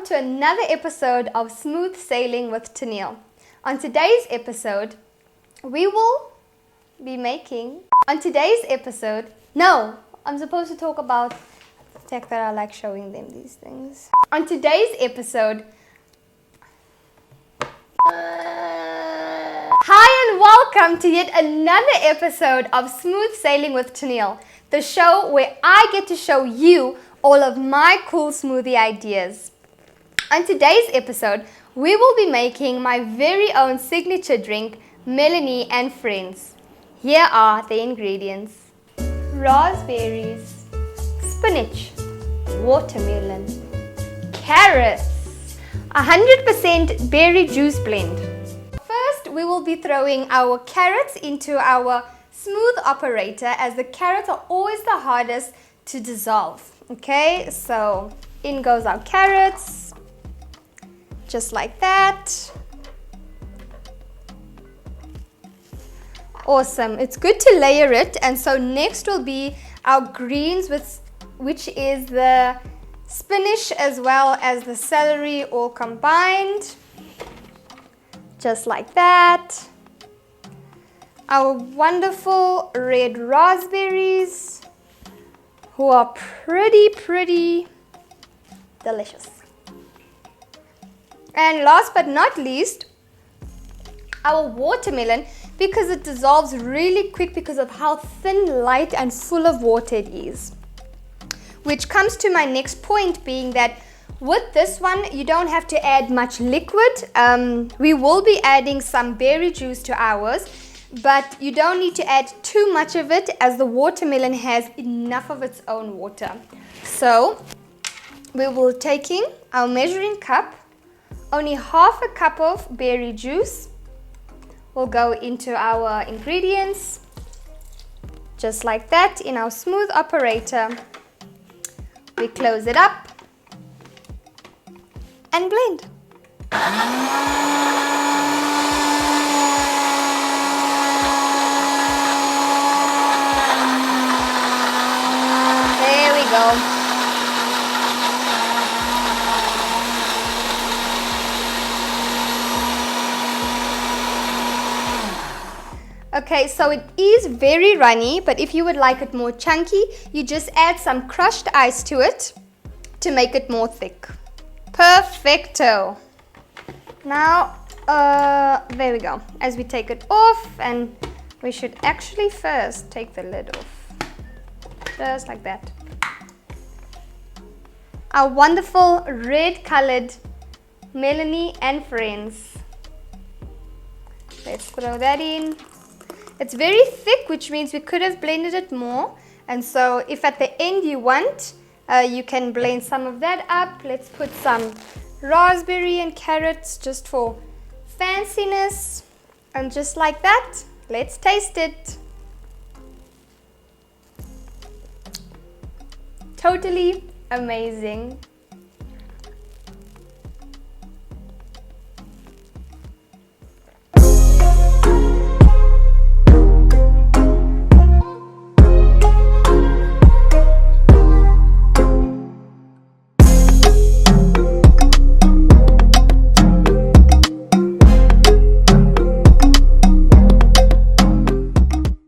to another episode of Smooth Sailing with Tanielle. On today's episode, I'm supposed to talk about the fact that I like showing them these things. On today's episode, hi and welcome to yet another episode of Smooth Sailing with Tanielle, the show where I get to show you all of my cool smoothie ideas. On today's episode, we will be making my very own signature drink, Melanie and Friends. Here are the ingredients: raspberries, spinach, watermelon, carrots, 100% berry juice blend. First, we will be throwing our carrots into our smooth operator, as the carrots are always the hardest to dissolve. Okay, so in goes our carrots, just like that. Awesome, it's good to layer it. And so next will be our greens, which is the spinach as well as the celery all combined, just like that. Our wonderful red raspberries, who are pretty delicious. And last but not least, our watermelon, because it dissolves really quick because of how thin, light and full of water it is. Which comes to my next point, being that with this one, you don't have to add much liquid. We will be adding some berry juice to ours, but you don't need to add too much of it, as the watermelon has enough of its own water. So we will be taking our measuring cup, only half a cup of berry juice will go into our ingredients, just like that. In our smooth operator, we close it up and blend. There we go. Okay, so it is very runny, but if you would like it more chunky, you just add some crushed ice to it to make it more thick. Perfecto. Now, there we go. As we take it off, and we should actually first take the lid off. Just like that. Our wonderful red colored Melanie and Friends. Let's throw that in. It's very thick, which means we could have blended it more. And so if at the end you want, you can blend some of that up. Let's put some raspberry and carrots just for fanciness. And just like that, let's taste it. Totally amazing.